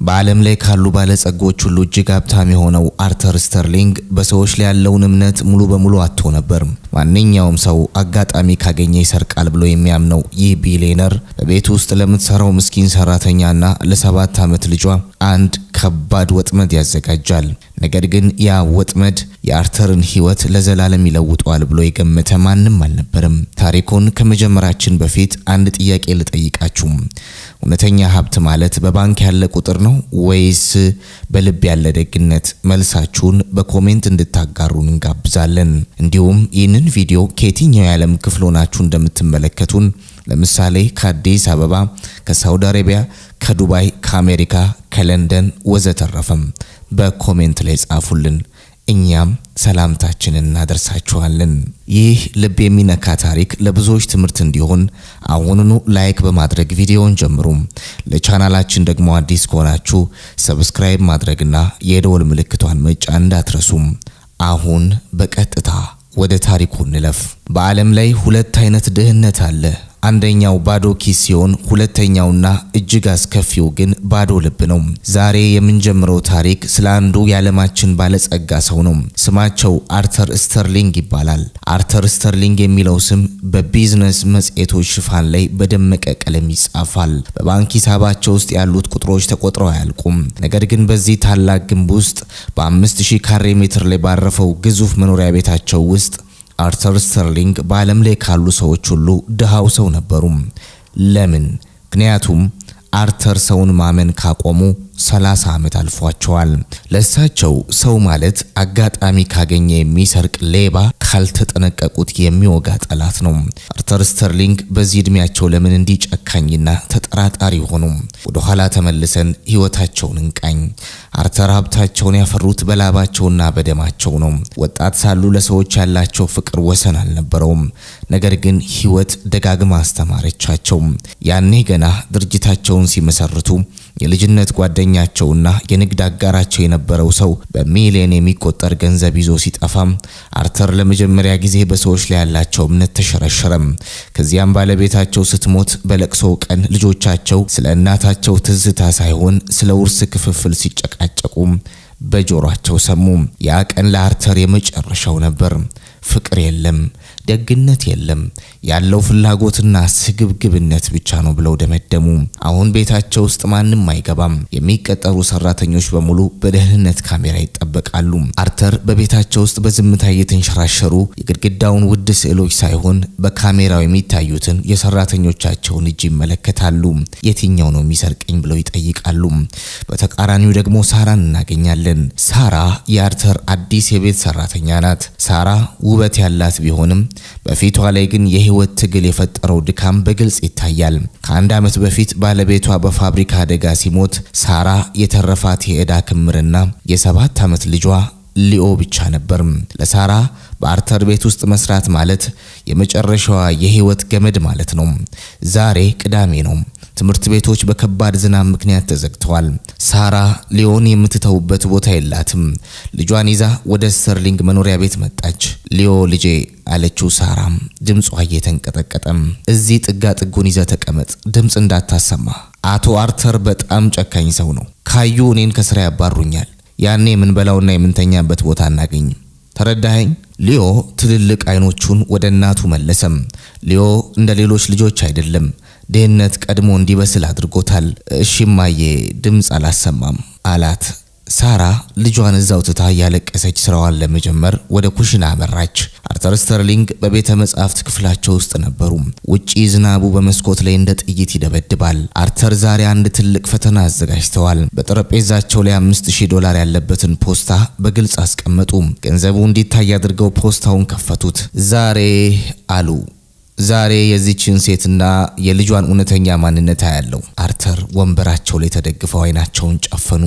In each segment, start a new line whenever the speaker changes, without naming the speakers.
በዓለም ላይ ካሉ ባለጸጎች ሁሉ እጅግ ሀብታም የሆነው አርተር ስተርሊንግ በሰዎች ላይ ያለውን እምነት ሙሉ በሙሉ አጥቶ ነበር። ማንኛውም ሰው አጋጣሚ ካገኘ ይሰርቃል ብሎ የሚያምነው ይህ ቢሊየነር በቤት ውስጥ ለምትሰራው ምስኪን ሰራተኛና ለ7 ዓመት ልጇ አንድ ከባድ ወጥመድ ያዘጋጃል። ነገር ግን ያ ወጥመድ የአርተርን ሕይወት ለዘላለም ይለውጠዋል ብሎ የገመተ ማንም አልነበረም። ታሪኩን ከመጀመራችን በፊት አንድ ጥያቄ ልጠይቃችሁ። እውነተኛ ሀብት ማለት በባንክ ያለ ቁጥር ነው ወይስ በልብ ያለ ደግነት? መልሳችሁን በኮሜንት እንድታጋሩን እንጋብዛለን። እንዲሁም ይህንን ቪዲዮ ከየትኛው የዓለም ክፍል ሆናችሁ እንደምትመለከቱን ለምሳሌ ከአዲስ አበባ፣ ከሳውዲ አረቢያ፣ ከዱባይ፣ ከአሜሪካ፣ ከለንደን ወዘተረፈም በኮሜንት ላይ ጻፉልን። እኛም ሰላምታችንን እናደርሳችኋለን። ይህ ልብ የሚነካ ታሪክ ለብዙዎች ትምህርት እንዲሆን አሁኑኑ ላይክ በማድረግ ቪዲዮውን ጀምሩ። ለቻናላችን ደግሞ አዲስ ከሆናችሁ ሰብስክራይብ ማድረግና የደወል ምልክቷን መጫን እንዳትረሱ። አሁን በቀጥታ ወደ ታሪኩ እንለፍ። በዓለም ላይ ሁለት አይነት ድህነት አለ። አንደኛው ባዶ ኪስ ሲሆን ሁለተኛውና እጅግ አስከፊው ግን ባዶ ልብ ነው። ዛሬ የምንጀምረው ታሪክ ስለ አንዱ የዓለማችን ባለጸጋ ሰው ነው። ስማቸው አርተር ስተርሊንግ ይባላል። አርተር ስተርሊንግ የሚለው ስም በቢዝነስ መጽሔቶች ሽፋን ላይ በደመቀ ቀለም ይጻፋል። በባንክ ሂሳባቸው ውስጥ ያሉት ቁጥሮች ተቆጥረው አያልቁም። ነገር ግን በዚህ ታላቅ ግንብ ውስጥ በ5000 ካሬ ሜትር ላይ ባረፈው ግዙፍ መኖሪያ ቤታቸው ውስጥ አርተር ስተርሊንግ በዓለም ላይ ካሉ ሰዎች ሁሉ ድሃው ሰው ነበሩ። ለምን? ምክንያቱም አርተር ሰውን ማመን ካቆሙ 30 ዓመት አልፏቸዋል። ለእሳቸው ሰው ማለት አጋጣሚ ካገኘ የሚሰርቅ ሌባ፣ ካልተጠነቀቁት የሚወጋ ጠላት ነው። አርተር ስተርሊንግ በዚህ እድሜያቸው ለምን እንዲህ ጨካኝና ተጠራጣሪ ሆኑ? ወደ ኋላ ተመልሰን ህይወታቸውን እንቃኝ። አርተር ሀብታቸውን ያፈሩት በላባቸውና በደማቸው ነው። ወጣት ሳሉ ለሰዎች ያላቸው ፍቅር ወሰን አልነበረውም። ነገር ግን ህይወት ደጋግማ አስተማረቻቸው። ያኔ ገና ድርጅታቸውን ሲመሰርቱ የልጅነት ጓደኛቸውና የንግድ አጋራቸው የነበረው ሰው በሚሊዮን የሚቆጠር ገንዘብ ይዞ ሲጠፋም አርተር ለመጀመሪያ ጊዜ በሰዎች ላይ ያላቸው እምነት ተሸረሸረም። ከዚያም ባለቤታቸው ስትሞት በለቅሶ ቀን ልጆቻቸው ስለ እናታቸው ትዝታ ሳይሆን ስለ ውርስ ክፍፍል ሲጨቃጨቁ በጆሮአቸው ሰሙ። ያ ቀን ለአርተር የመጨረሻው ነበር። ፍቅር የለም፣ ደግነት የለም፣ ያለው ፍላጎትና ስግብግብነት ብቻ ነው ብለው ደመደሙ። አሁን ቤታቸው ውስጥ ማንም አይገባም። የሚቀጠሩ ሰራተኞች በሙሉ በደህንነት ካሜራ ይጠበቃሉ። አርተር በቤታቸው ውስጥ በዝምታ እየተንሸራሸሩ የግድግዳውን ውድ ስዕሎች ሳይሆን በካሜራው የሚታዩትን የሰራተኞቻቸውን እጅ ይመለከታሉ። የትኛው ነው የሚሰርቀኝ ብለው ይጠይቃሉ። በተቃራኒው ደግሞ ሳራን እናገኛለን። ሳራ የአርተር አዲስ የቤት ሰራተኛ ናት። ሳራ ውበት ያላት ቢሆንም በፊቷ ላይ ግን የህይወት ትግል የፈጠረው ድካም በግልጽ ይታያል። ከአንድ ዓመት በፊት ባለቤቷ በፋብሪካ አደጋ ሲሞት ሳራ የተረፋት የዕዳ ክምርና የ7 ዓመት ልጇ ሊኦ ብቻ ነበር። ለሳራ በአርተር ቤት ውስጥ መስራት ማለት የመጨረሻዋ የህይወት ገመድ ማለት ነው። ዛሬ ቅዳሜ ነው። ትምህርት ቤቶች በከባድ ዝናብ ምክንያት ተዘግተዋል። ሳራ ሊዮን የምትተውበት ቦታ የላትም። ልጇን ይዛ ወደ ስተርሊንግ መኖሪያ ቤት መጣች። ሊዮ ልጄ አለችው። ሳራም ድምጿ እየተንቀጠቀጠም እዚህ ጥጋ ጥጉን ይዘ ተቀመጥ፣ ድምጽ እንዳታሰማ። አቶ አርተር በጣም ጨካኝ ሰው ነው። ካዩ እኔን ከስራ ያባሩኛል። ያኔ የምንበላውና የምንተኛበት ቦታ አናገኝም። ተረዳኸኝ? ሊዮ ትልልቅ አይኖቹን ወደ እናቱ መለሰም። ሊዮ እንደ ሌሎች ልጆች አይደለም። ድህነት ቀድሞ እንዲበስል አድርጎታል። እሺማዬ ድምጽ አላሰማም አላት። ሳራ ልጇን እዛው ትታ ያለቀሰች ስራዋን ለመጀመር ወደ ኩሽና አመራች። አርተር ስተርሊንግ በቤተ መጻሕፍት ክፍላቸው ውስጥ ነበሩ። ውጪ ዝናቡ በመስኮት ላይ እንደ ጥይት ይደበድባል። አርተር ዛሬ አንድ ትልቅ ፈተና አዘጋጅተዋል። በጠረጴዛቸው ላይ $5000 ያለበትን ፖስታ በግልጽ አስቀመጡ። ገንዘቡ እንዲታይ አድርገው ፖስታውን ከፈቱት። ዛሬ አሉ ዛሬ የዚችን ሴትና የልጇን እውነተኛ ማንነት ያለው። አርተር ወንበራቸው ላይ ተደግፈው አይናቸውን ጨፈኑ።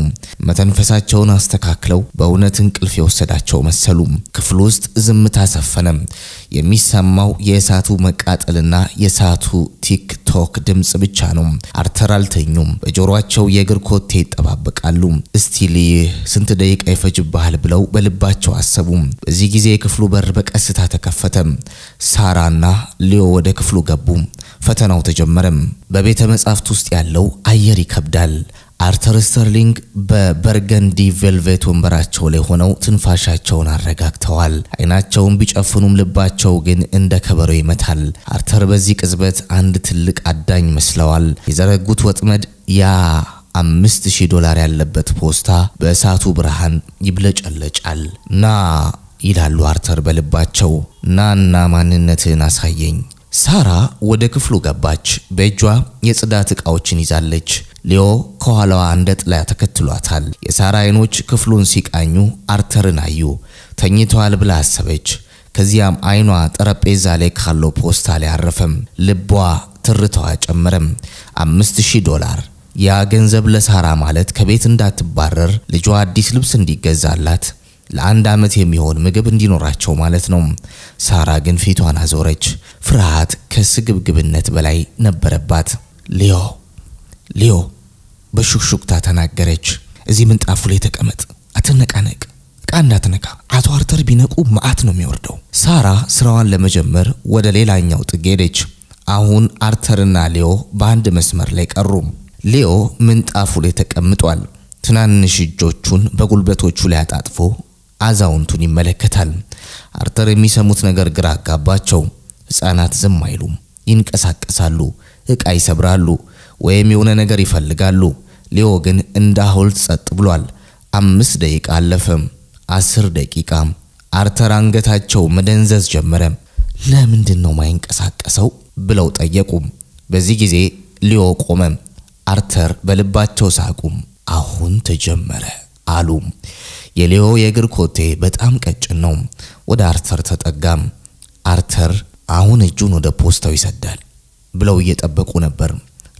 መተንፈሳቸውን አስተካክለው በእውነት እንቅልፍ የወሰዳቸው መሰሉ። ክፍል ውስጥ ዝምታ ሰፈነ። የሚሰማው የእሳቱ መቃጠልና የእሳቱ ቲክቶክ ድምጽ ብቻ ነው። አርተር አልተኙም። በጆሮአቸው የእግር ኮቴ ይጠባበቃሉ። እስቲ ልይህ ስንት ደቂቃ ይፈጅብሃል ብለው በልባቸው አሰቡ። በዚህ ጊዜ የክፍሉ በር በቀስታ ተከፈተ። ሳራና ሊዮ ወደ ክፍሉ ገቡ። ፈተናው ተጀመረ። በቤተ መጻሕፍት ውስጥ ያለው አየር ይከብዳል። አርተር ስተርሊንግ በበርገንዲ ቬልቬት ወንበራቸው ላይ ሆነው ትንፋሻቸውን አረጋግተዋል። አይናቸውን ቢጨፍኑም ልባቸው ግን እንደ ከበሮ ይመታል። አርተር በዚህ ቅጽበት አንድ ትልቅ አዳኝ መስለዋል። የዘረጉት ወጥመድ ያ $5000 ያለበት ፖስታ በእሳቱ ብርሃን ይብለጨለጫል። ና ይላሉ አርተር በልባቸው። ናና ማንነትን አሳየኝ። ሳራ ወደ ክፍሉ ገባች። በእጇ የጽዳት ዕቃዎችን ይዛለች። ሊዮ ከኋላዋ እንደ ጥላ ተከትሏታል። የሳራ አይኖች ክፍሉን ሲቃኙ አርተርን አዩ። ተኝቷል ብላ አሰበች። ከዚያም አይኗ ጠረጴዛ ላይ ካለው ፖስታ ላይ አረፈም። ልቧ ትርታዋ ጨመረም። $5000 ያ ገንዘብ ለሳራ ማለት ከቤት እንዳትባረር፣ ልጇ አዲስ ልብስ እንዲገዛላት፣ ለአንድ ዓመት የሚሆን ምግብ እንዲኖራቸው ማለት ነው። ሳራ ግን ፊቷን አዞረች። ፍርሃት ከስግብግብነት በላይ ነበረባት። ሊዮ በሹክሹክታ ተናገረች። እዚህ ምንጣፉ ላይ ተቀመጥ፣ አትነቃነቅ፣ ዕቃ እንዳትነካ። አቶ አርተር ቢነቁ መዓት ነው የሚወርደው። ሳራ ስራዋን ለመጀመር ወደ ሌላኛው ጥግ ሄደች። አሁን አርተርና ሊዮ በአንድ መስመር ላይ ቀሩ። ሊዮ ምንጣፉ ላይ ተቀምጧል። ትናንሽ እጆቹን በጉልበቶቹ ላይ አጣጥፎ አዛውንቱን ይመለከታል። አርተር የሚሰሙት ነገር ግራ አጋባቸው። ሕፃናት ዝም አይሉም፣ ይንቀሳቀሳሉ፣ ዕቃ ይሰብራሉ ወይም የሆነ ነገር ይፈልጋሉ። ሊዮ ግን እንደ ሐውልት ጸጥ ብሏል። 5 ደቂቃ አለፈ። 10 ደቂቃ። አርተር አንገታቸው መደንዘዝ ጀመረ። ለምንድን ነው ማይንቀሳቀሰው ብለው ጠየቁ። በዚህ ጊዜ ሊዮ ቆመ። አርተር በልባቸው ሳቁ። አሁን ተጀመረ አሉ። የሊዮ የእግር ኮቴ በጣም ቀጭን ነው። ወደ አርተር ተጠጋም። አርተር አሁን እጁን ወደ ፖስታው ይሰዳል ብለው እየጠበቁ ነበር።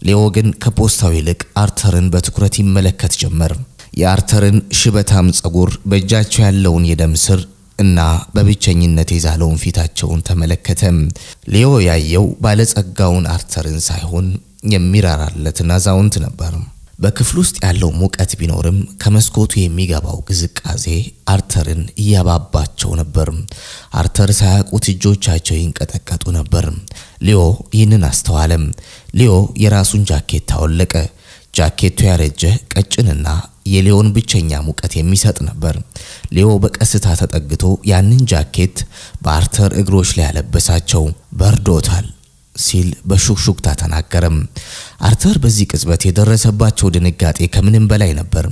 ሊዮ ግን ከፖስታው ይልቅ አርተርን በትኩረት ይመለከት ጀመር። የአርተርን ሽበታም ጸጉር፣ በእጃቸው ያለውን የደም ስር እና በብቸኝነት የዛለውን ፊታቸውን ተመለከተ። ሊዮ ያየው ባለጸጋውን አርተርን ሳይሆን የሚራራለትን አዛውንት ነበር። በክፍል ውስጥ ያለው ሙቀት ቢኖርም ከመስኮቱ የሚገባው ግዝቃዜ አርተርን እያባባቸው ነበር። አርተር ሳያውቁት እጆቻቸው ይንቀጠቀጡ ነበር። ሊዮ ይህንን አስተዋለም። ሊዮ የራሱን ጃኬት አወለቀ። ጃኬቱ ያረጀ ቀጭንና የሊዮን ብቸኛ ሙቀት የሚሰጥ ነበር። ሊዮ በቀስታ ተጠግቶ ያንን ጃኬት በአርተር እግሮች ላይ ያለበሳቸው። በርዶታል ሲል በሹክሹክታ ተናገረም። አርተር በዚህ ቅጽበት የደረሰባቸው ድንጋጤ ከምንም በላይ ነበር።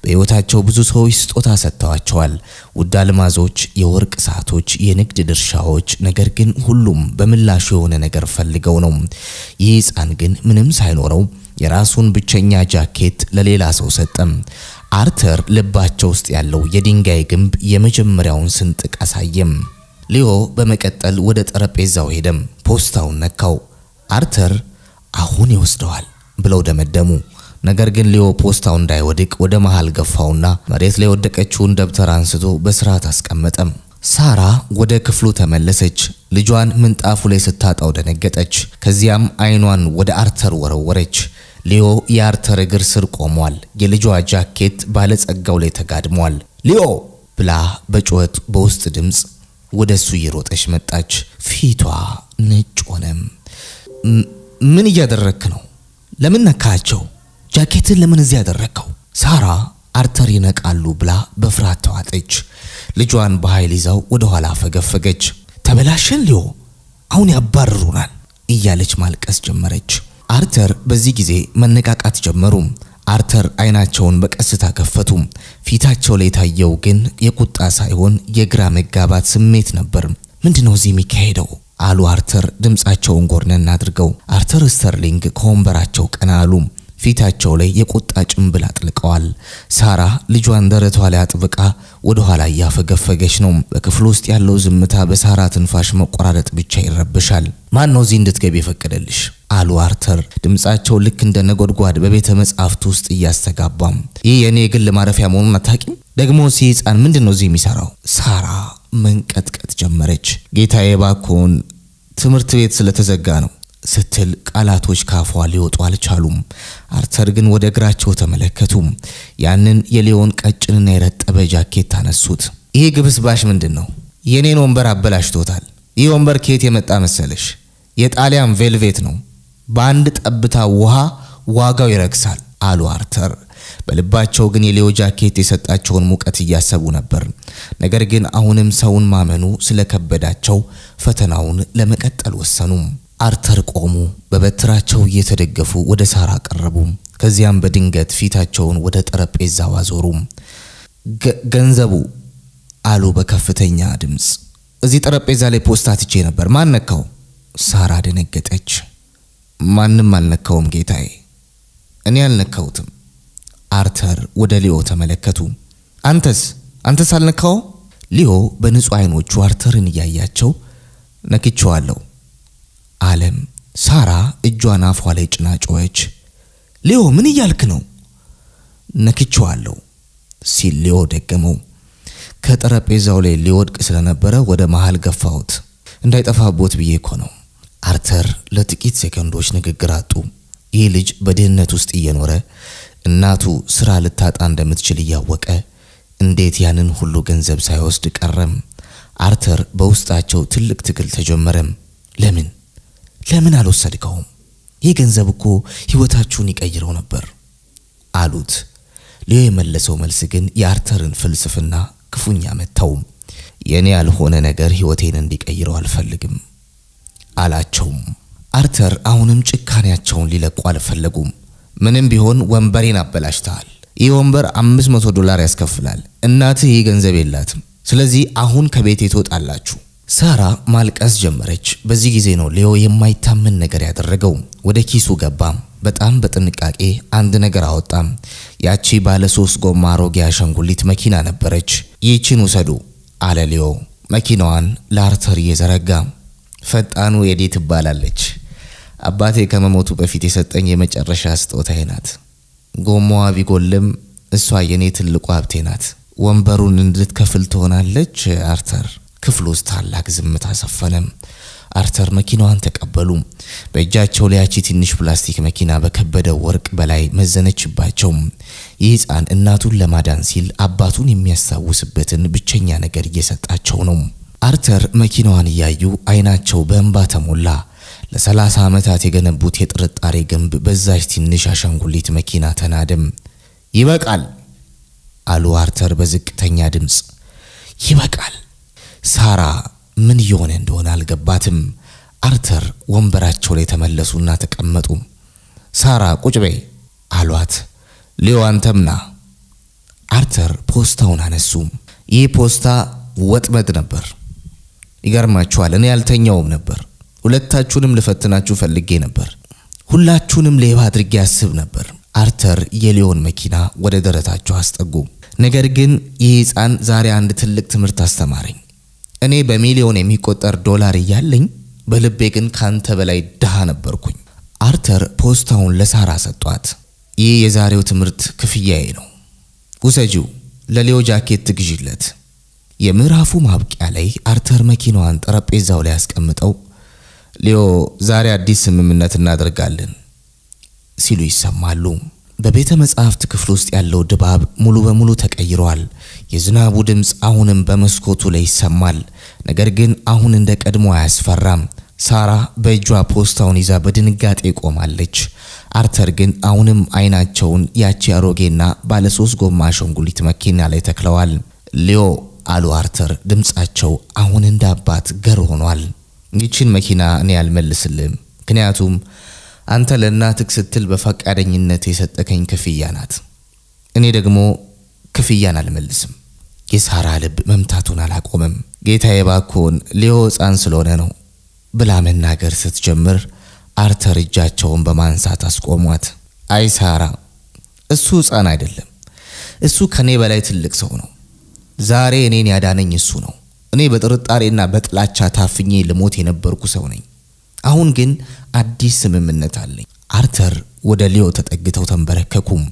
በሕይወታቸው ብዙ ሰዎች ስጦታ ሰጥተዋቸዋል፣ ውድ አልማዞች፣ የወርቅ ሰዓቶች፣ የንግድ ድርሻዎች። ነገር ግን ሁሉም በምላሹ የሆነ ነገር ፈልገው ነው። ይህ ሕፃን ግን ምንም ሳይኖረው የራሱን ብቸኛ ጃኬት ለሌላ ሰው ሰጠም። አርተር ልባቸው ውስጥ ያለው የድንጋይ ግንብ የመጀመሪያውን ስንጥቅ አሳየም። ሊዮ በመቀጠል ወደ ጠረጴዛው ሄደም። ፖስታውን ነካው። አርተር አሁን ይወስደዋል ብለው ደመደሙ። ነገር ግን ሊዮ ፖስታው እንዳይወድቅ ወደ መሃል ገፋውና መሬት ላይ ወደቀችውን ደብተር አንስቶ በስርዓት አስቀመጠም። ሳራ ወደ ክፍሉ ተመለሰች። ልጇን ምንጣፉ ላይ ስታጣው ደነገጠች። ከዚያም አይኗን ወደ አርተር ወረወረች። ሊዮ የአርተር እግር ስር ቆሟል። የልጇ ጃኬት ባለጸጋው ላይ ተጋድሟል። ሊዮ ብላ በጩኸት በውስጥ ድምፅ ወደሱ እየሮጠች መጣች። ፊቷ ነጭ ሆነም። ምን እያደረክ ነው? ለምን ነካቸው? ጃኬትን ለምን እዚህ ያደረከው? ሳራ አርተር ይነቃሉ ብላ በፍርሃት ተዋጠች። ልጇን በኃይል ይዛው ወደ ኋላ ፈገፈገች። ተበላሸን ሊዮ፣ አሁን ያባርሩናል እያለች ማልቀስ ጀመረች። አርተር በዚህ ጊዜ መነቃቃት ጀመሩ። አርተር አይናቸውን በቀስታ ከፈቱ። ፊታቸው ላይ ታየው ግን የቁጣ ሳይሆን የግራ መጋባት ስሜት ነበር። ምንድነው እዚህ የሚካሄደው አሉ አርተር ድምጻቸውን ጎርነን አድርገው። አርተር ስተርሊንግ ከወንበራቸው ቀና አሉ። ፊታቸው ላይ የቁጣ ጭንብል አጥልቀዋል። ሳራ ልጇን ደረቷ ላይ አጥብቃ ወደ ኋላ እያፈገፈገች ነው። በክፍሉ ውስጥ ያለው ዝምታ በሳራ ትንፋሽ መቆራረጥ ብቻ ይረብሻል። ማን ነው እዚህ እንድትገቢ የፈቀደልሽ አሉ አርተር ድምጻቸው ልክ እንደ ነጎድጓድ በቤተ መጻሕፍት ውስጥ እያስተጋባም። ይህ የኔ የግል ማረፊያ መሆኑን አታውቂም? ደግሞ ሕፃን ምንድነው እዚህ የሚሰራው? ሳራ መንቀጥቀጥ ጀመረች። ጌታዬ ባኮን ትምህርት ቤት ስለተዘጋ ነው ስትል ቃላቶች ካፏ ሊወጡ አልቻሉም። አርተር ግን ወደ እግራቸው ተመለከቱ። ያንን የሊዮን ቀጭንና የረጠበ ጃኬት አነሱት። ይሄ ግብስባሽ ምንድነው? የኔን ወንበር አበላሽቶታል። ይህ ወንበር ከየት የመጣ መሰለሽ? የጣሊያን ቬልቬት ነው። በአንድ ጠብታ ውሃ ዋጋው ይረክሳል አሉ አርተር። በልባቸው ግን የሊዮ ጃኬት የሰጣቸውን ሙቀት እያሰቡ ነበር። ነገር ግን አሁንም ሰውን ማመኑ ስለከበዳቸው ፈተናውን ለመቀጠል ወሰኑ። አርተር ቆሙ። በበትራቸው እየተደገፉ ወደ ሳራ ቀረቡ። ከዚያም በድንገት ፊታቸውን ወደ ጠረጴዛው አዞሩ። ገንዘቡ አሉ በከፍተኛ ድምፅ። እዚህ ጠረጴዛ ላይ ፖስታ ትቼ ነበር። ማን ነካው? ሳራ ደነገጠች። ማንም አልነካውም ጌታዬ፣ እኔ አልነካውትም። አርተር ወደ ሊዮ ተመለከቱ። አንተስ አልነካው? ሊዮ በንጹህ አይኖቹ አርተርን እያያቸው ነክቼዋለሁ አለም። ሳራ እጇን አፏ ላይ ጭና ጮኸች። ሊዮ ምን እያልክ ነው? ነክቼዋለሁ ሲል ሊዮ ደገመው። ከጠረጴዛው ላይ ሊወድቅ ስለነበረ ወደ መሃል ገፋሁት። እንዳይጠፋቦት ብዬ እኮ ነው። አርተር ለጥቂት ሴኮንዶች ንግግር አጡ። ይህ ልጅ በድህነት ውስጥ እየኖረ እናቱ ስራ ልታጣ እንደምትችል እያወቀ እንዴት ያንን ሁሉ ገንዘብ ሳይወስድ ቀረም? አርተር በውስጣቸው ትልቅ ትግል ተጀመረም። ለምን አልወሰድከውም? ይህ ገንዘብ እኮ ህይወታችሁን ይቀይረው ነበር አሉት። ሊዮ የመለሰው መልስ ግን የአርተርን ፍልስፍና ክፉኛ መታው። የኔ ያልሆነ ነገር ህይወቴን እንዲቀይረው አልፈልግም አላቸው። አርተር አሁንም ጭካኔያቸውን ሊለቁ አልፈለጉም። ምንም ቢሆን ወንበሬን አበላሽተሃል። ይህ ወንበር $500 ያስከፍላል። እናትህ ይህ ገንዘብ የላትም። ስለዚህ አሁን ከቤቴ ትወጣላችሁ። ሳራ ማልቀስ ጀመረች። በዚህ ጊዜ ነው ሊዮ የማይታመን ነገር ያደረገው። ወደ ኪሱ ገባም። በጣም በጥንቃቄ አንድ ነገር አወጣም። ያቺ ባለ 3 ጎማ አሮጌ አሻንጉሊት መኪና ነበረች። ይህችን ውሰዱ አለ ሊዮ መኪናዋን ለአርተር እየዘረጋ። ፈጣኑ ኤዲ ትባላለች። አባቴ ከመሞቱ በፊት የሰጠኝ የመጨረሻ ስጦታዬ ናት። ጎማዋ ቢጎልም እሷ የኔ ትልቁ ሀብቴ ናት። ወንበሩን እንድትከፍል ትሆናለች አርተር። ክፍሉ ውስጥ ታላቅ ዝምታ ሰፈነ። አርተር መኪናዋን ተቀበሉ። በእጃቸው ላይ ያቺ ትንሽ ፕላስቲክ መኪና በከበደው ወርቅ በላይ መዘነችባቸው። ይህ ሕፃን እናቱን ለማዳን ሲል አባቱን የሚያስታውስበትን ብቸኛ ነገር እየሰጣቸው ነው። አርተር መኪናዋን እያዩ አይናቸው በእንባ ተሞላ። ለ30 ዓመታት የገነቡት የጥርጣሬ ግንብ በዛች ትንሽ አሻንጉሊት መኪና ተናደም። ይበቃል አሉ አርተር በዝቅተኛ ድምፅ። ይበቃል። ሳራ ምን እየሆነ እንደሆነ አልገባትም። አርተር ወንበራቸው ላይ ተመለሱና ተቀመጡ። ሳራ ቁጭ በይ አሏት። ሊዮ አንተም ና። አርተር ፖስታውን አነሱ። ይህ ፖስታ ወጥመድ ነበር። ይገርማችኋል፣ እኔ ያልተኛውም ነበር። ሁለታችሁንም ልፈትናችሁ ፈልጌ ነበር። ሁላችሁንም ሌባ አድርጌ ያስብ ነበር። አርተር የሊዮን መኪና ወደ ደረታቸው አስጠጉ። ነገር ግን ይህ ሕፃን ዛሬ አንድ ትልቅ ትምህርት አስተማረኝ። እኔ በሚሊዮን የሚቆጠር ዶላር እያለኝ በልቤ ግን ካንተ በላይ ድሃ ነበርኩኝ። አርተር ፖስታውን ለሳራ ሰጧት። ይህ የዛሬው ትምህርት ክፍያዬ ነው። ውሰጂው፣ ለሊዮ ጃኬት ትግዢለት። የምዕራፉ ማብቂያ ላይ አርተር መኪናዋን ጠረጴዛው ላይ ያስቀምጠው ሊዮ ዛሬ አዲስ ስምምነት እናደርጋለን ሲሉ ይሰማሉ። በቤተ መጻሕፍት ክፍል ውስጥ ያለው ድባብ ሙሉ በሙሉ ተቀይሯል። የዝናቡ ድምፅ አሁንም በመስኮቱ ላይ ይሰማል። ነገር ግን አሁን እንደ ቀድሞ አያስፈራም። ሳራ በእጇ ፖስታውን ይዛ በድንጋጤ ቆማለች። አርተር ግን አሁንም አይናቸውን ያቺ አሮጌና ባለ 3 ጎማ አሻንጉሊት መኪና ላይ ተክለዋል። ሊዮ አሉ አርተር። ድምጻቸው አሁን እንደ አባት ገር ሆኗል። ይህችን መኪና እኔ አልመልስልም፣ ምክንያቱም አንተ ለእናትህ ስትል በፈቃደኝነት የሰጠከኝ ክፍያ ናት። እኔ ደግሞ ክፍያን አልመልስም። የሳራ ልብ መምታቱን አላቆመም። ጌታዬ ባክዎን ሊዮ ሕፃን ስለሆነ ነው ብላ መናገር ስትጀምር አርተር እጃቸውን በማንሳት አስቆሟት። አይ ሳራ፣ እሱ ሕፃን አይደለም። እሱ ከኔ በላይ ትልቅ ሰው ነው። ዛሬ እኔን ያዳነኝ እሱ ነው። እኔ በጥርጣሬና በጥላቻ ታፍኜ ልሞት የነበርኩ ሰው ነኝ። አሁን ግን አዲስ ስምምነት አለኝ። አርተር ወደ ሊዮ ተጠግተው ተንበረከኩም።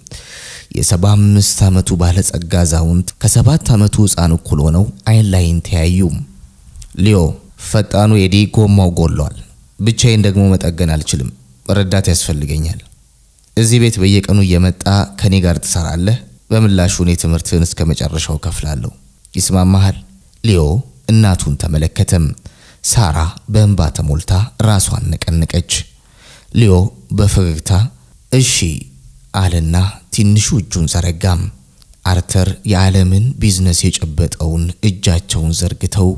የ75 ዓመቱ ባለጸጋ አዛውንት ከ7 ዓመቱ ሕፃን እኩል ሆነው አይን ላይን ተያዩ። ሊዮ፣ ፈጣኑ ኤዲ ጎማው ጎሏል። ብቻዬን ደግሞ መጠገን አልችልም። ረዳት ያስፈልገኛል። እዚህ ቤት በየቀኑ እየመጣ ከኔ ጋር ትሰራለህ። በምላሹ እኔ ትምህርትን እስከ መጨረሻው ከፍላለሁ። ይስማማሃል? ሊዮ እናቱን ተመለከተም። ሳራ በእንባ ተሞልታ ራሷን ነቀነቀች። ሊዮ በፈገግታ እሺ አለና ትንሹ እጁን ዘረጋም። አርተር የዓለምን ቢዝነስ የጨበጠውን እጃቸውን ዘርግተው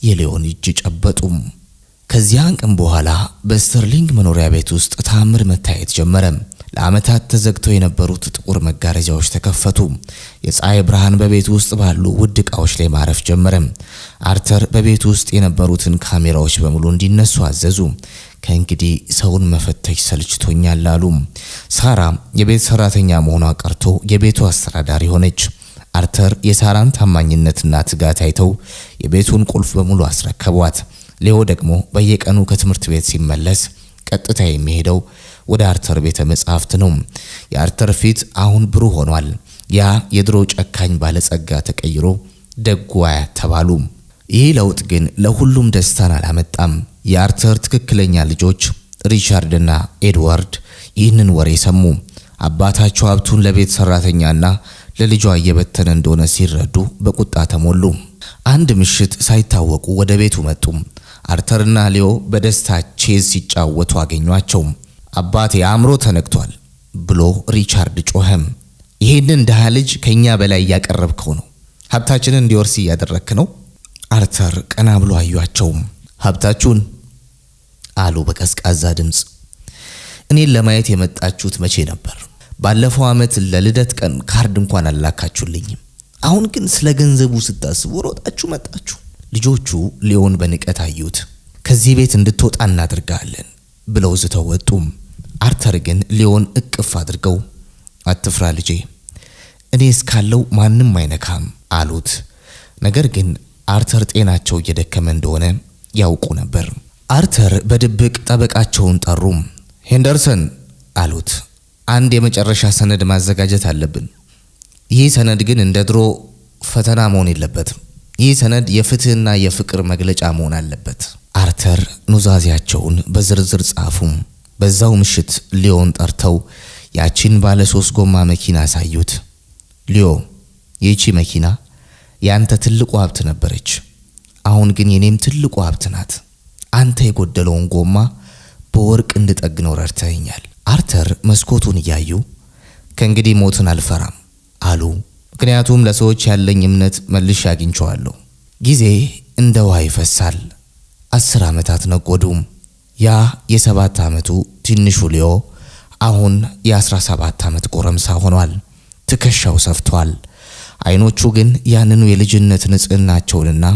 የሊዮን እጅ ጨበጡም። ከዚያን ቀን በኋላ በስተርሊንግ መኖሪያ ቤት ውስጥ ተአምር መታየት ጀመረ። ለዓመታት ተዘግተው የነበሩት ጥቁር መጋረጃዎች ተከፈቱ። የፀሐይ ብርሃን በቤት ውስጥ ባሉ ውድ ዕቃዎች ላይ ማረፍ ጀመረ። አርተር በቤት ውስጥ የነበሩትን ካሜራዎች በሙሉ እንዲነሱ አዘዙ። ከእንግዲህ ሰውን መፈተሽ ሰልችቶኛል አሉ። ሳራ የቤት ሰራተኛ መሆኗ ቀርቶ የቤቱ አስተዳዳሪ ሆነች። አርተር የሳራን ታማኝነትና ትጋት አይተው የቤቱን ቁልፍ በሙሉ አስረከቧት። ሌዮ ደግሞ በየቀኑ ከትምህርት ቤት ሲመለስ ቀጥታ የሚሄደው ወደ አርተር ቤተ መጻሕፍት ነው። የአርተር ፊት አሁን ብሩህ ሆኗል። ያ የድሮ ጨካኝ ባለጸጋ ተቀይሮ ደጉ አያት ተባሉ። ይህ ለውጥ ግን ለሁሉም ደስታን አላመጣም። የአርተር ትክክለኛ ልጆች ሪቻርድና ኤድዋርድ ይህንን ወሬ ሰሙ። አባታቸው ሀብቱን ለቤት ሰራተኛና ለልጇ እየበተነ እንደሆነ ሲረዱ በቁጣ ተሞሉ። አንድ ምሽት ሳይታወቁ ወደ ቤቱ መጡ። አርተርና ሊዮ በደስታ ቼዝ ሲጫወቱ አገኟቸው። አባቴ አእምሮ ተነክቷል ብሎ ሪቻርድ ጮኸም። ይሄንን ደሃ ልጅ ከኛ በላይ እያቀረብከው ነው፣ ሀብታችንን እንዲወርስ እያደረክ ነው። አርተር ቀና ብሎ አዩአቸው። ሀብታችሁን አሉ በቀዝቃዛ ድምፅ። እኔን ለማየት የመጣችሁት መቼ ነበር? ባለፈው ዓመት ለልደት ቀን ካርድ እንኳን አላካችሁልኝም። አሁን ግን ስለ ገንዘቡ ስታስቡ ሮጣችሁ መጣችሁ። ልጆቹ ሊዮን በንቀት አዩት። ከዚህ ቤት እንድትወጣ እናደርጋለን ብለው ዝተው ወጡ። አርተር ግን ሊዮን እቅፍ አድርገው አትፍራ ልጄ፣ እኔ እስካለው ማንም አይነካም አሉት። ነገር ግን አርተር ጤናቸው እየደከመ እንደሆነ ያውቁ ነበር። አርተር በድብቅ ጠበቃቸውን ጠሩ። ሄንደርሰን አሉት፣ አንድ የመጨረሻ ሰነድ ማዘጋጀት አለብን። ይህ ሰነድ ግን እንደ ድሮ ፈተና መሆን የለበትም። ይህ ሰነድ የፍትህና የፍቅር መግለጫ መሆን አለበት። አርተር ኑዛዜያቸውን በዝርዝር ጻፉ። በዛው ምሽት ሊዮን ጠርተው ያቺን ባለ 3 ጎማ መኪና አሳዩት። ሊዮ፣ ይህቺ መኪና ያንተ ትልቁ ሀብት ነበረች። አሁን ግን የኔም ትልቁ ሀብት ናት። አንተ የጎደለውን ጎማ በወርቅ እንድጠግነው ረድተኛል። አርተር መስኮቱን እያዩ ከእንግዲህ ሞትን አልፈራም አሉ። ምክንያቱም ለሰዎች ያለኝ እምነት መልሼ አግኝቼዋለሁ። ጊዜ እንደ ውሃ ይፈሳል። 10 ዓመታት ነጎዱ። ያ የ7 ዓመቱ ትንሹ ሊዮ አሁን የ17 ዓመት ጎረምሳ ሆኗል። ትከሻው ሰፍቷል። አይኖቹ ግን ያንኑ የልጅነት ንጽህናቸውንና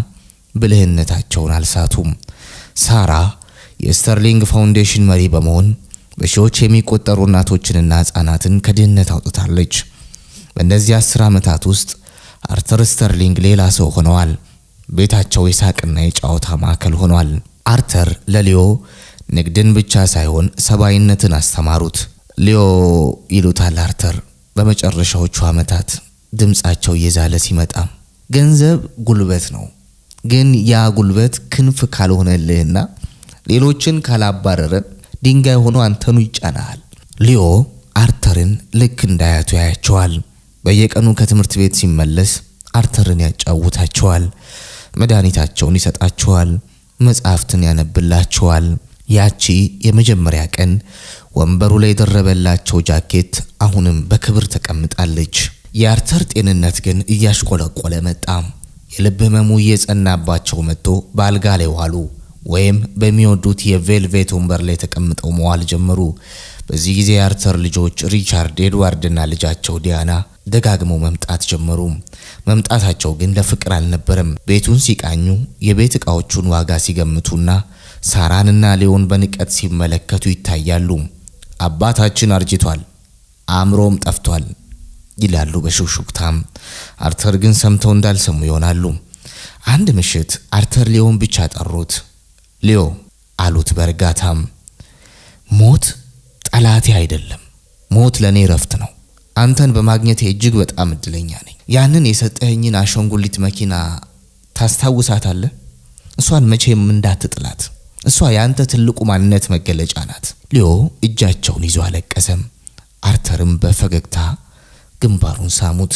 ብልህነታቸውን አልሳቱም። ሳራ የስተርሊንግ ፋውንዴሽን መሪ በመሆን በሺዎች የሚቆጠሩ እናቶችንና ህፃናትን ከድህነት አውጥታለች። በእነዚህ 10 ዓመታት ውስጥ አርተር ስተርሊንግ ሌላ ሰው ሆነዋል። ቤታቸው የሳቅና የጨዋታ ማዕከል ሆኗል። አርተር ለሊዮ ንግድን ብቻ ሳይሆን ሰብአዊነትን አስተማሩት። ሊዮ ይሉታል አርተር በመጨረሻዎቹ ዓመታት ድምጻቸው እየዛለ ሲመጣ፣ ገንዘብ ጉልበት ነው፣ ግን ያ ጉልበት ክንፍ ካልሆነልህና ሌሎችን ካላባረረ ድንጋይ ሆኖ አንተኑ ይጫናል። ሊዮ አርተርን ልክ እንዳያቱ ያያቸዋል። በየቀኑ ከትምህርት ቤት ሲመለስ አርተርን ያጫውታቸዋል። መድኃኒታቸውን ይሰጣቸዋል። መጽሐፍትን ያነብላቸዋል። ያቺ የመጀመሪያ ቀን ወንበሩ ላይ የደረበላቸው ጃኬት አሁንም በክብር ተቀምጣለች። የአርተር ጤንነት ግን እያሽቆለቆለ መጣ። የልብ ህመሙ እየጸናባቸው መጥቶ በአልጋ ላይ ዋሉ፣ ወይም በሚወዱት የቬልቬት ወንበር ላይ ተቀምጠው መዋል ጀመሩ። በዚህ ጊዜ የአርተር ልጆች ሪቻርድ፣ ኤድዋርድና ልጃቸው ዲያና ደጋግመው መምጣት ጀመሩ። መምጣታቸው ግን ለፍቅር አልነበረም። ቤቱን ሲቃኙ፣ የቤት ዕቃዎቹን ዋጋ ሲገምቱና ሳራንና ሊዮን በንቀት ሲመለከቱ ይታያሉ። አባታችን አርጅቷል፣ አእምሮም ጠፍቷል ይላሉ በሹክሹክታም። አርተር ግን ሰምተው እንዳልሰሙ ይሆናሉ። አንድ ምሽት አርተር ሊዮን ብቻ ጠሩት። ሊዮ አሉት በእርጋታም፣ ሞት ጠላቴ አይደለም፣ ሞት ለኔ ረፍት ነው። አንተን በማግኘቴ እጅግ በጣም እድለኛ ነኝ። ያንን የሰጠኸኝን አሻንጉሊት መኪና ታስታውሳታለህ? እሷን መቼም እንዳትጥላት። እሷ ያንተ ትልቁ ማንነት መገለጫ ናት። ሊዮ እጃቸውን ይዞ አለቀሰም። አርተርም በፈገግታ ግንባሩን ሳሙት።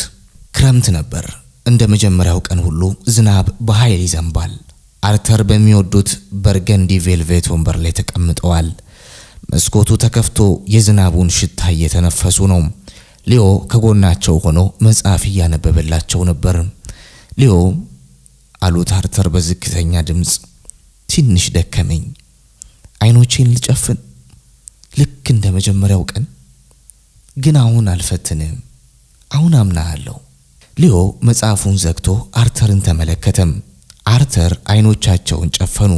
ክረምት ነበር። እንደ መጀመሪያው ቀን ሁሉ ዝናብ በኃይል ይዘንባል። አርተር በሚወዱት በርገንዲ ቬልቬት ወንበር ላይ ተቀምጠዋል። መስኮቱ ተከፍቶ የዝናቡን ሽታ እየተነፈሱ ነው። ሊዮ ከጎናቸው ሆኖ መጽሐፍ እያነበበላቸው ነበር። ሊዮ አሉት አርተር በዝግተኛ ድምፅ፣ ትንሽ ደከመኝ። አይኖቼን ልጨፍን ልክ እንደ መጀመሪያው ቀን? ግን አሁን አልፈትንም። አሁን አምናለሁ። ሊዮ መጽሐፉን ዘግቶ አርተርን ተመለከተም። አርተር አይኖቻቸውን ጨፈኑ።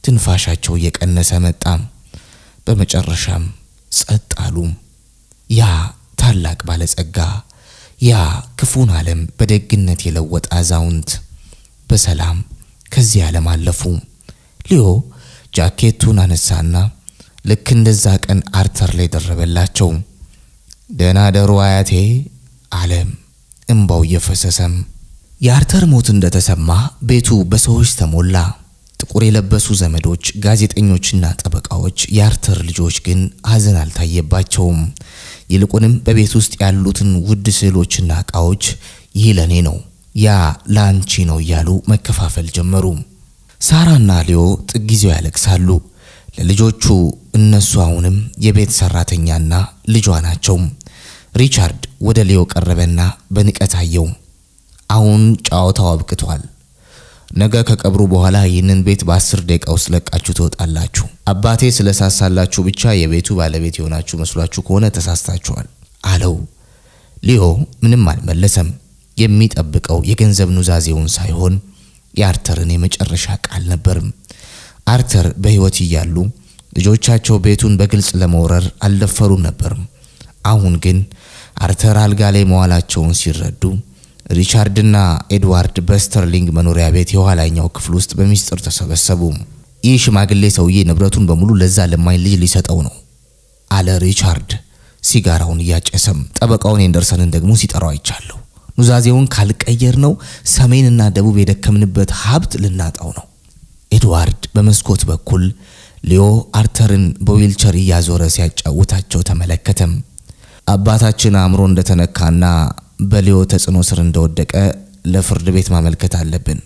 ትንፋሻቸው እየቀነሰ መጣ። በመጨረሻም ጸጥ አሉ። ያ ታላቅ ባለጸጋ፣ ያ ክፉን ዓለም በደግነት የለወጠ አዛውንት በሰላም ከዚህ ዓለም አለፉ። ሊዮ ጃኬቱን አነሳና ልክ እንደዛ ቀን አርተር ላይ ደረበላቸው። ደህና ደሩ አያቴ አለ፣ እንባው እየፈሰሰም። የአርተር ሞት እንደተሰማ ቤቱ በሰዎች ተሞላ። ጥቁር የለበሱ ዘመዶች፣ ጋዜጠኞችና ጠበቃዎች። የአርተር ልጆች ግን ሐዘን አልታየባቸውም። ይልቁንም በቤት ውስጥ ያሉትን ውድ ስዕሎችና ዕቃዎች ይህ ለኔ ነው፣ ያ ላንቺ ነው እያሉ መከፋፈል ጀመሩ። ሳራና ሊዮ ጥጊዜው ያለቅሳሉ። ለልጆቹ እነሱ አሁንም የቤት ሰራተኛና ልጇ ናቸው። ሪቻርድ ወደ ሊዮ ቀረበና በንቀት አየው። አሁን ጨዋታው አብቅቷል። ነገ ከቀብሩ በኋላ ይህንን ቤት በ10 ደቂቃ ውስጥ ለቃችሁ ትወጣላችሁ። አባቴ ስለሳሳላችሁ ብቻ የቤቱ ባለቤት የሆናችሁ መስሏችሁ ከሆነ ተሳስታችኋል አለው። ሊዮ ምንም አልመለሰም። የሚጠብቀው የገንዘብ ኑዛዜውን ሳይሆን የአርተርን የመጨረሻ ቃል ነበር። አርተር በሕይወት እያሉ ልጆቻቸው ቤቱን በግልጽ ለመውረር አልደፈሩም ነበር። አሁን ግን አርተር አልጋ ላይ መዋላቸውን ሲረዱ ሪቻርድና ኤድዋርድ በስተርሊንግ መኖሪያ ቤት የኋላኛው ክፍል ውስጥ በሚስጥር ተሰበሰቡ። ይህ ሽማግሌ ሰውዬ ንብረቱን በሙሉ ለዛ ለማኝ ልጅ ሊሰጠው ነው አለ ሪቻርድ ሲጋራውን እያጨሰም። ጠበቃውን ኤንደርሰንን ደግሞ ሲጠራው አይቻለሁ። ኑዛዜውን ካልቀየር ነው ሰሜንና ደቡብ የደከምንበት ሀብት ልናጣው ነው። ኤድዋርድ በመስኮት በኩል ሊዮ አርተርን በዊልቸር እያዞረ ሲያጫውታቸው ተመለከተም። አባታችን አእምሮ እንደተነካና በሊዮ ተጽዕኖ ስር እንደወደቀ ለፍርድ ቤት ማመልከት አለብን።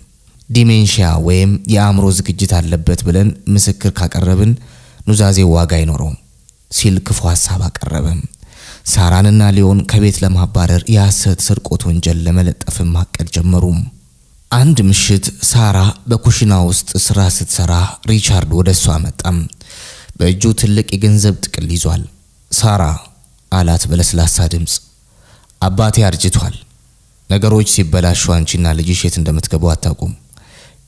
ዲሜንሺያ ወይም የአእምሮ ዝግጅት አለበት ብለን ምስክር ካቀረብን ኑዛዜው ዋጋ አይኖረውም ሲል ክፉ ሐሳብ አቀረበም። ሳራንና ሊዮን ከቤት ለማባረር የሐሰት ስርቆት ወንጀል ለመለጠፍ ማቀድ ጀመሩ። አንድ ምሽት ሳራ በኩሽና ውስጥ ስራ ስትሰራ ሪቻርድ ወደሷ መጣም። በእጁ ትልቅ የገንዘብ ጥቅል ይዟል። ሳራ አላት በለስላሳ ድምፅ፣ አባቴ አርጅቷል። ነገሮች ሲበላሹ አንቺና ልጅሽ የት እንደምትገቡ አታውቁም።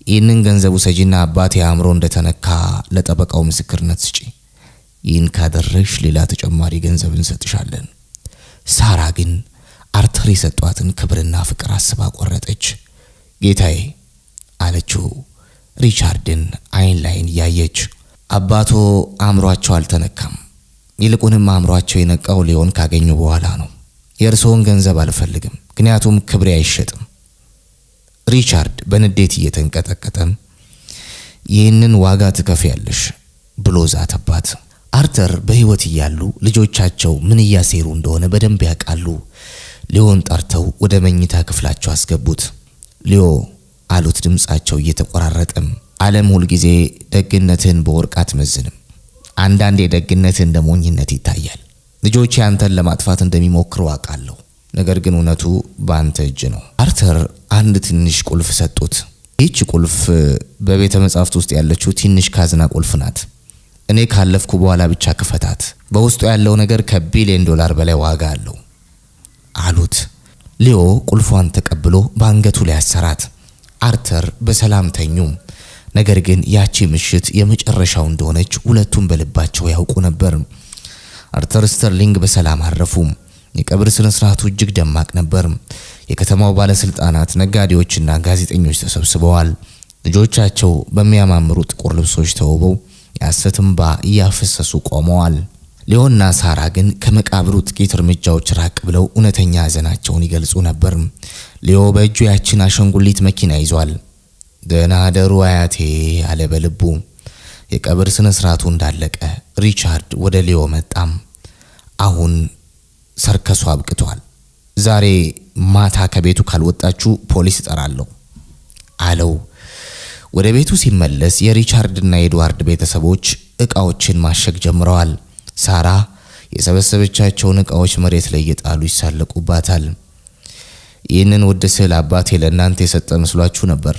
ይህንን ገንዘብ ውሰጂና አባቴ አእምሮ እንደተነካ ለጠበቃው ምስክርነት ስጪ። ይህን ካደረግሽ ሌላ ተጨማሪ ገንዘብ እንሰጥሻለን። ሳራ ግን አርተር የሰጧትን ክብርና ፍቅር አስባ ቆረጠች። ጌታዬ አለችው ሪቻርድን አይን ላይን እያየች። አባቶ አእምሯቸው አልተነካም። ይልቁንም አእምሯቸው የነቃው ሊዮን ካገኙ በኋላ ነው። የእርስዎን ገንዘብ አልፈልግም፣ ምክንያቱም ክብሬ አይሸጥም። ሪቻርድ በንዴት እየተንቀጠቀጠም ይህንን ዋጋ ትከፍያለሽ ብሎ ዛተባት። አርተር በሕይወት እያሉ ልጆቻቸው ምን እያሴሩ እንደሆነ በደንብ ያውቃሉ። ሊዮን ጠርተው ወደ መኝታ ክፍላቸው አስገቡት። ሊዮ አሉት ድምጻቸው እየተቆራረጠም፣ ዓለም ሁል ጊዜ ደግነትን በወርቅ አትመዝንም። አንዳንዴ ደግነት እንደ ሞኝነት ይታያል። ልጆቼ አንተን ለማጥፋት እንደሚሞክሩ አውቃለሁ፣ ነገር ግን እውነቱ በአንተ እጅ ነው። አርተር አንድ ትንሽ ቁልፍ ሰጡት። ይህች ቁልፍ በቤተ መጻሕፍት ውስጥ ያለችው ትንሽ ካዝና ቁልፍ ናት። እኔ ካለፍኩ በኋላ ብቻ ክፈታት። በውስጡ ያለው ነገር ከቢሊዮን ዶላር በላይ ዋጋ አለው አሉት። ሊዮ ቁልፏን ተቀብሎ በአንገቱ ላይ አሰራት። አርተር በሰላም ተኙ። ነገር ግን ያቺ ምሽት የመጨረሻው እንደሆነች ሁለቱም በልባቸው ያውቁ ነበር። አርተር ስተርሊንግ በሰላም አረፉ። የቀብር ስነ ስርዓቱ እጅግ ደማቅ ነበር። የከተማው ባለስልጣናት፣ ነጋዴዎችና ጋዜጠኞች ተሰብስበዋል። ልጆቻቸው በሚያማምሩ ጥቁር ልብሶች ተውበው የሐሰት እንባ እያፈሰሱ ቆመዋል። ሊዮና ሳራ ግን ከመቃብሩ ጥቂት እርምጃዎች ራቅ ብለው እውነተኛ ሐዘናቸውን ይገልጹ ነበር። ሊዮ በእጁ ያችን አሸንጉሊት መኪና ይዟል። ደህና ደሩ አያቴ አለ በልቡ። የቀብር ስነ ስርዓቱ እንዳለቀ ሪቻርድ ወደ ሊዮ መጣም። አሁን ሰርከሱ አብቅቷል። ዛሬ ማታ ከቤቱ ካልወጣችሁ ፖሊስ እጠራለሁ አለው። ወደ ቤቱ ሲመለስ የሪቻርድና የኤድዋርድ ቤተሰቦች እቃዎችን ማሸግ ጀምረዋል። ሳራ የሰበሰበቻቸውን እቃዎች መሬት ላይ እየጣሉ ይሳለቁባታል። ይህንን ውድ ስዕል አባቴ ለእናንተ የሰጠ መስሏችሁ ነበር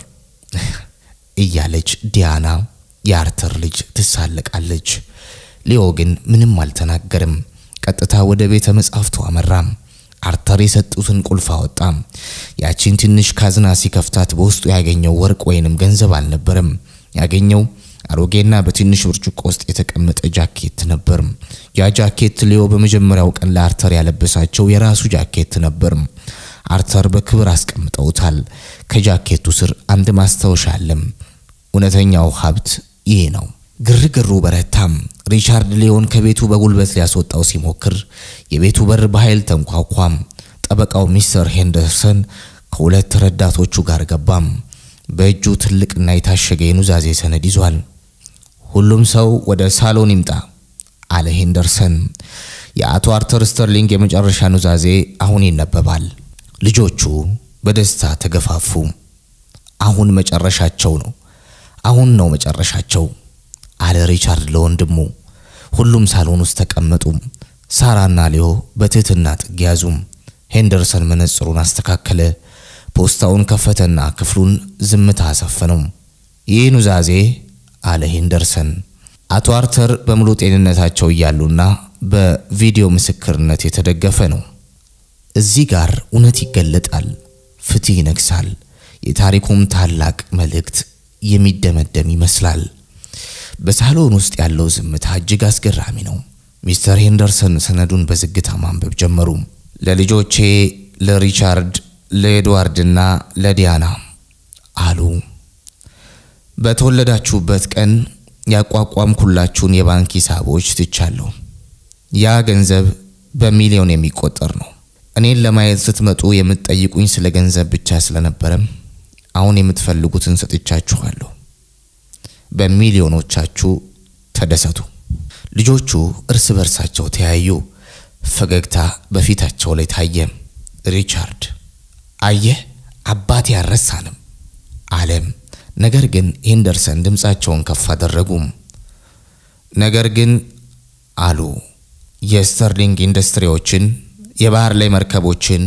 እያለች ዲያና የአርተር ልጅ ትሳለቃለች። ሊዮ ግን ምንም አልተናገርም። ቀጥታ ወደ ቤተ መጻሕፍቱ አመራ። አርተር የሰጡትን ቁልፍ አወጣ። ያቺን ትንሽ ካዝና ሲከፍታት በውስጡ ያገኘው ወርቅ ወይንም ገንዘብ አልነበረም። ያገኘው አሮጌና በትንሽ ብርጭቆ ውስጥ የተቀመጠ ጃኬት ነበር። ያ ጃኬት ሊዮ በመጀመሪያው ቀን ለአርተር ያለበሳቸው የራሱ ጃኬት ነበር። አርተር በክብር አስቀምጠውታል። ከጃኬቱ ስር አንድ ማስታወሻ አለ። እውነተኛው ሀብት ይሄ ነው። ግርግሩ በረታም። ሪቻርድ ሊዮን ከቤቱ በጉልበት ሊያስወጣው ሲሞክር የቤቱ በር በኃይል ተንኳኳም። ጠበቃው ሚስተር ሄንደርሰን ከሁለት ረዳቶቹ ጋር ገባም። በእጁ ትልቅና የታሸገ የኑዛዜ ሰነድ ይዟል። ሁሉም ሰው ወደ ሳሎን ይምጣ አለ ሄንደርሰን። የአቶ አርተር ስተርሊንግ የመጨረሻ ኑዛዜ አሁን ይነበባል። ልጆቹ በደስታ ተገፋፉ። አሁን መጨረሻቸው ነው፣ አሁን ነው መጨረሻቸው አለ ሪቻርድ ለወንድሙ። ሁሉም ሳሎን ውስጥ ተቀመጡ። ሳራና ሊዮ በትህትና ጥግ ያዙ። ሄንደርሰን መነጽሩን አስተካከለ። ፖስታውን ከፈተና ክፍሉን ዝምታ አሰፈነው። ይህ ኑዛዜ አለ ሄንደርሰን አቶ አርተር በሙሉ ጤንነታቸው እያሉና በቪዲዮ ምስክርነት የተደገፈ ነው። እዚህ ጋር እውነት ይገለጣል፣ ፍትህ ይነግሳል። የታሪኩም ታላቅ መልእክት የሚደመደም ይመስላል። በሳሎን ውስጥ ያለው ዝምታ እጅግ አስገራሚ ነው። ሚስተር ሄንደርሰን ሰነዱን በዝግታ ማንበብ ጀመሩ። ለልጆቼ ለሪቻርድ፣ ለኤድዋርድና ለዲያና አሉ። በተወለዳችሁበት ቀን ያቋቋምኩላችሁን የባንክ ሂሳቦች ትቻለሁ። ያ ገንዘብ በሚሊዮን የሚቆጠር ነው። እኔን ለማየት ስትመጡ የምትጠይቁኝ ስለ ገንዘብ ብቻ ስለነበረም አሁን የምትፈልጉትን ሰጥቻችኋለሁ። በሚሊዮኖቻችሁ ተደሰቱ። ልጆቹ እርስ በርሳቸው ተያዩ። ፈገግታ በፊታቸው ላይ ታየ። ሪቻርድ አየህ አባቴ አልረሳንም አለም። ነገር ግን ሄንደርሰን ድምጻቸውን ከፍ አደረጉ። ነገር ግን አሉ የስተርሊንግ ኢንዱስትሪዎችን፣ የባህር ላይ መርከቦችን፣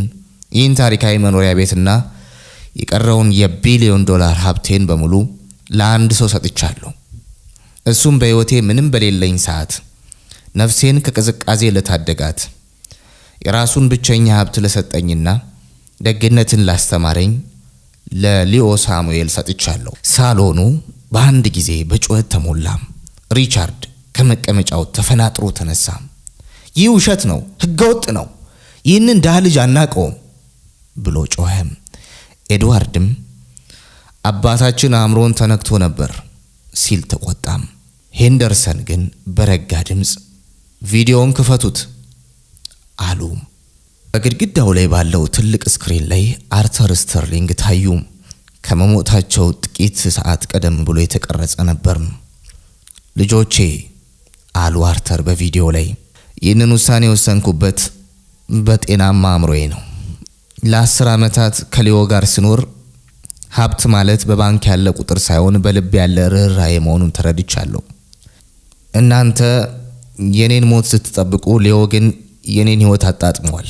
ይህን ታሪካዊ መኖሪያ ቤትና የቀረውን የቢሊዮን ዶላር ሀብቴን በሙሉ ለአንድ ሰው ሰጥቻለሁ። እሱም በህይወቴ ምንም በሌለኝ ሰዓት ነፍሴን ከቅዝቃዜ ለታደጋት የራሱን ብቸኛ ሀብት ለሰጠኝና ደግነትን ላስተማረኝ ለሊዮ ሳሙኤል ሰጥቻለሁ። ሳሎኑ በአንድ ጊዜ በጩኸት ተሞላ። ሪቻርድ ከመቀመጫው ተፈናጥሮ ተነሳ። ይህ ውሸት ነው፣ ህገወጥ ነው፣ ይህንን ድሃ ልጅ አናቀውም ብሎ ጮኸ። ኤድዋርድም አባታችን አእምሮን ተነክቶ ነበር ሲል ተቆጣም። ሄንደርሰን ግን በረጋ ድምፅ ቪዲዮውን ክፈቱት አሉ። በግድግዳው ላይ ባለው ትልቅ ስክሪን ላይ አርተር ስተርሊንግ ታዩ። ከመሞታቸው ጥቂት ሰዓት ቀደም ብሎ የተቀረጸ ነበር። ልጆቼ አሉ አርተር በቪዲዮ ላይ፣ ይህንን ውሳኔ ወሰንኩበት በጤናማ አእምሮዬ ነው። ለ10 ዓመታት ከሊዮ ጋር ስኖር ሀብት ማለት በባንክ ያለ ቁጥር ሳይሆን በልብ ያለ ርህራሄ መሆኑን ተረድቻለሁ። እናንተ የኔን ሞት ስትጠብቁ፣ ሊዮ ግን የኔን ህይወት አጣጥሟል።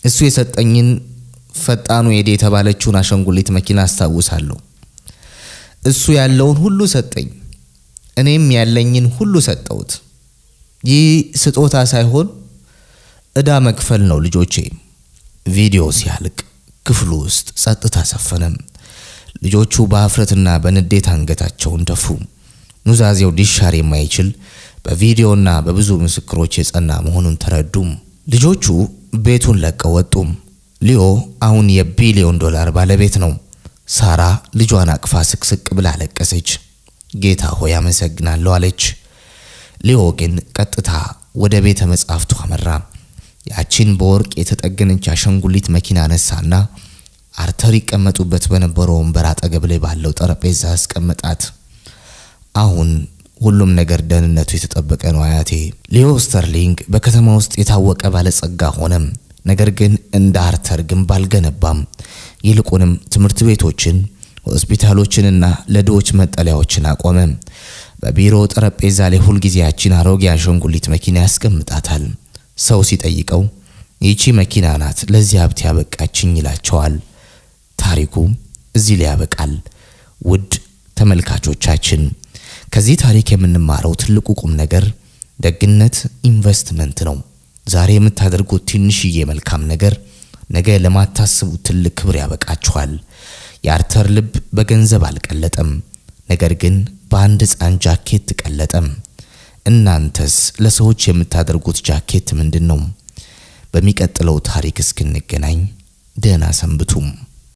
እሱ የሰጠኝን ፈጣኑ ኤዲ የተባለችውን አሻንጉሊት መኪና አስታውሳለሁ። እሱ ያለውን ሁሉ ሰጠኝ፣ እኔም ያለኝን ሁሉ ሰጠሁት። ይህ ስጦታ ሳይሆን ዕዳ መክፈል ነው ልጆቼ። ቪዲዮ ሲያልቅ ክፍሉ ውስጥ ጸጥታ ሰፈነ። ልጆቹ በአፍረትና በንዴት አንገታቸውን ደፉ። ኑዛዜው ሊሻር የማይችል በቪዲዮና በብዙ ምስክሮች የጸና መሆኑን ተረዱ። ልጆቹ ቤቱን ለቀው ወጡ። ሊዮ አሁን የቢሊዮን ዶላር ባለቤት ነው። ሳራ ልጇን አቅፋ ስቅስቅ ብላ አለቀሰች። ጌታ ሆይ አመሰግናለሁ አለች። ሊዮ ግን ቀጥታ ወደ ቤተ መጻሕፍቱ አመራ። ያቺን በወርቅ የተጠገነች አሻንጉሊት መኪና ነሳና አርተር ይቀመጡበት በነበረው ወንበር አጠገብ ላይ ባለው ጠረጴዛ አስቀመጣት። አሁን ሁሉም ነገር ደህንነቱ የተጠበቀ ነው አያቴ። ሊዮ ስተርሊንግ በከተማ ውስጥ የታወቀ ባለጸጋ ሆነ። ነገር ግን እንደ አርተር ግንብ አልገነባም። ይልቁንም ትምህርት ቤቶችን፣ ሆስፒታሎችንና ለድሆች መጠለያዎችን አቆመ። በቢሮ ጠረጴዛ ላይ ሁልጊዜ ያቺን አሮጌ አሻንጉሊት መኪና ያስቀምጣታል። ሰው ሲጠይቀው ይቺ መኪና ናት ለዚህ ሀብት ያበቃችኝ ይላቸዋል። ታሪኩ እዚህ ላይ ያበቃል። ውድ ተመልካቾቻችን ከዚህ ታሪክ የምንማረው ትልቁ ቁም ነገር ደግነት ኢንቨስትመንት ነው። ዛሬ የምታደርጉት ትንሽዬ መልካም ነገር ነገ ለማታስቡት ትልቅ ክብር ያበቃችኋል። የአርተር ልብ በገንዘብ አልቀለጠም፣ ነገር ግን በአንድ ሕፃን ጃኬት ቀለጠም። እናንተስ ለሰዎች የምታደርጉት ጃኬት ምንድነው? በሚቀጥለው ታሪክ እስክንገናኝ ደህና ሰንብቱ።